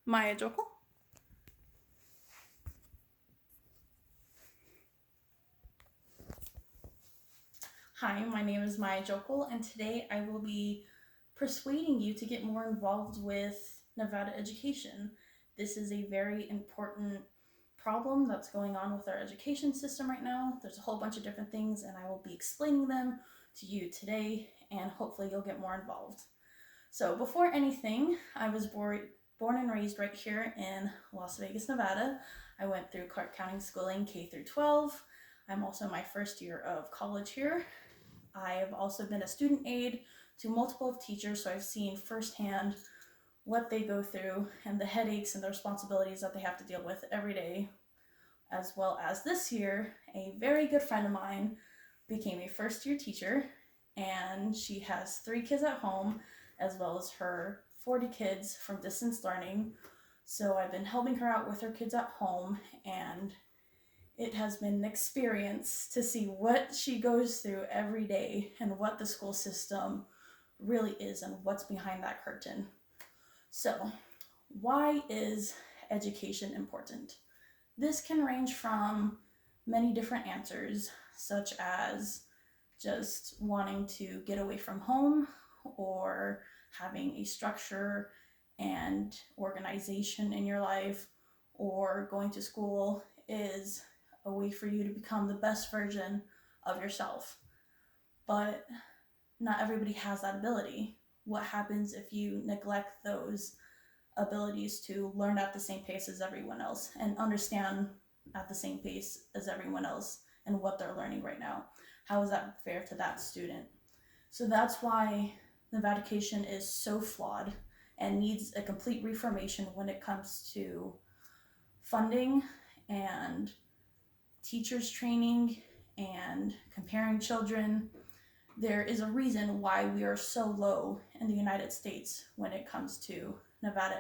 Maya Joko. Hi, my name is Maya Jokal, and today I will be persuading you to get more involved with Nevada education. This is a very important problem that's going on with our education system right now. There's a whole bunch of different things, and I will be explaining them to you today, and hopefully you'll get more involved. So before anything, I was born and raised right here in Las Vegas, Nevada. I went through Clark County schooling K through 12. I'm also in my first year of college here. I have also been a student aide to multiple teachers, so I've seen firsthand what they go through and the headaches and the responsibilities that they have to deal with every day. As well as this year, a very good friend of mine became a first year teacher, and she has 3 kids at home as well as her 40 kids from distance learning. So I've been helping her out with her kids at home, and it has been an experience to see what she goes through every day and what the school system really is and what's behind that curtain. So, why is education important? This can range from many different answers, such as just wanting to get away from home or having a structure and organization in your life, or going to school is a way for you to become the best version of yourself. But not everybody has that ability. What happens if you neglect those abilities to learn at the same pace as everyone else and understand at the same pace as everyone else and what they're learning right now? How is that fair to that student? So that's why Nevada education is so flawed and needs a complete reformation when it comes to funding and teachers training and comparing children. There is a reason why we are so low in the United States when it comes to Nevada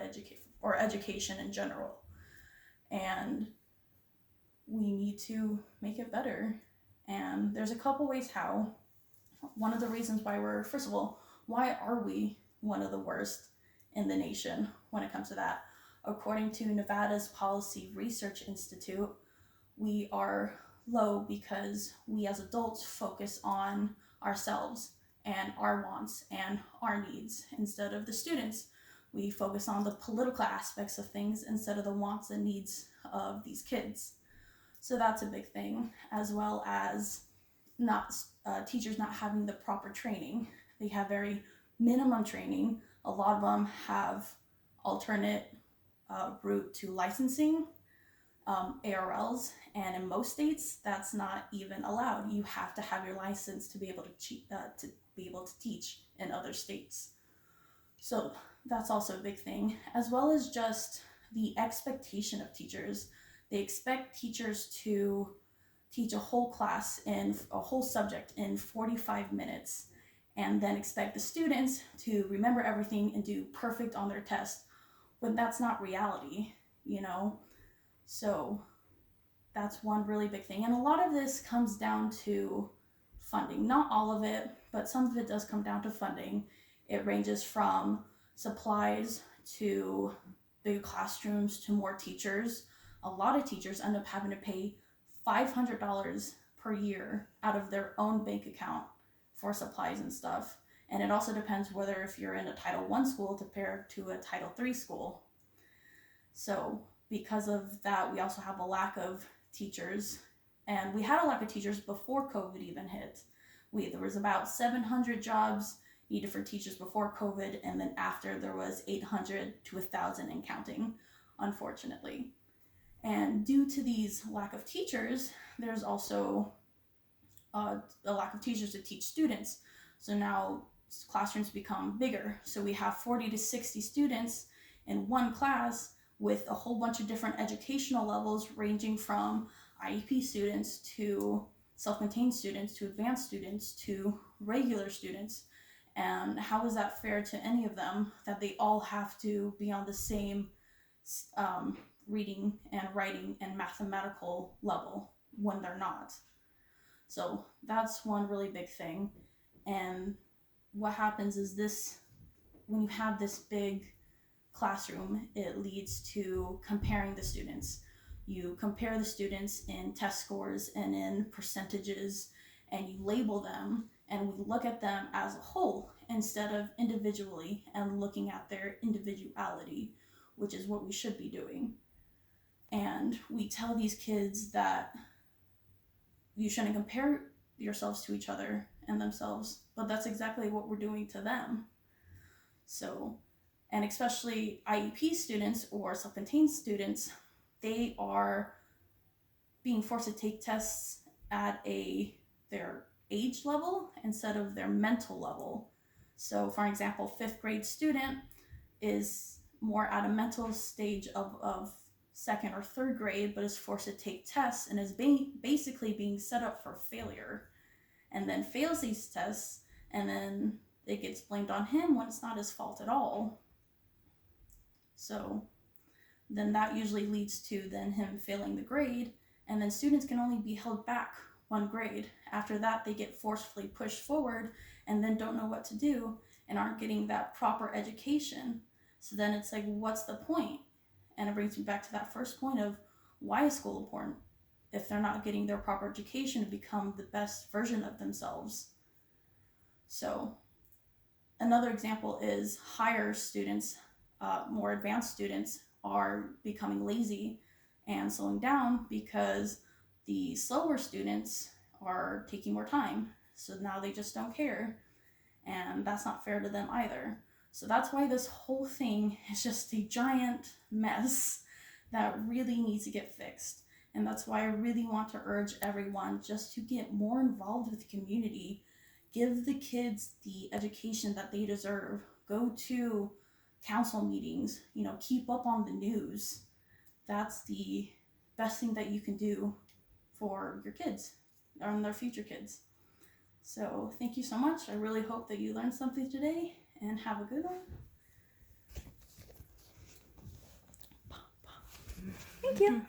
education in general. And we need to make it better. And there's a couple ways how. One of the reasons why first of all, why are we one of the worst in the nation when it comes to that? According to Nevada's Policy Research Institute, we are low because we as adults focus on ourselves and our wants and our needs instead of the students. We focus on the political aspects of things instead of the wants and needs of these kids. So that's a big thing, as well as teachers not having the proper training. They have very minimum training. A lot of them have alternate route to licensing, ARLs, and in most states that's not even allowed. You have to have your license to be able to teach in other states. So that's also a big thing, as well as just the expectation of teachers. They expect teachers to teach a whole class in a whole subject in 45 minutes and then expect the students to remember everything and do perfect on their test, when that's not reality, you know? So that's one really big thing. And a lot of this comes down to funding. Not all of it, but some of it does come down to funding. It ranges from supplies to big classrooms to more teachers. A lot of teachers end up having to pay $500 per year out of their own bank account for supplies and stuff. And it also depends whether if you're in a Title I school compared to a Title III school. So because of that, we also have a lack of teachers. And we had a lack of teachers before COVID even hit. There was about 700 jobs needed for teachers before COVID, and then after there was 800 to 1,000 and counting, unfortunately. And due to these lack of teachers, there's also a lack of teachers to teach students. So now classrooms become bigger. So we have 40 to 60 students in one class with a whole bunch of different educational levels, ranging from IEP students to self-contained students to advanced students to regular students. And how is that fair to any of them that they all have to be on the same reading and writing and mathematical level when they're not? So that's one really big thing. And what happens is this, when you have this big classroom, it leads to comparing the students. You compare the students in test scores and in percentages, and you label them, and we look at them as a whole instead of individually and looking at their individuality, which is what we should be doing. And we tell these kids that you shouldn't compare yourselves to each other and themselves, but that's exactly what we're doing to them. So, and especially IEP students or self-contained students, they are being forced to take tests at their age level instead of their mental level. So, for example, fifth grade student is more at a mental stage of second or third grade, but is forced to take tests and is basically being set up for failure, and then fails these tests, and then it gets blamed on him when it's not his fault at all. So then that usually leads to then him failing the grade, and then students can only be held back one grade. After that, they get forcefully pushed forward and then don't know what to do and aren't getting that proper education. So then it's like, what's the point? And it brings me back to that first point of, why is school important if they're not getting their proper education to become the best version of themselves? So another example is higher students, more advanced students are becoming lazy and slowing down because the slower students are taking more time. So now they just don't care, and that's not fair to them either. So that's why this whole thing is just a giant mess that really needs to get fixed. And that's why I really want to urge everyone just to get more involved with the community. Give the kids the education that they deserve. Go to council meetings, keep up on the news. That's the best thing that you can do for your kids and their future kids. So thank you so much. I really hope that you learned something today, and have a good one. Thank you.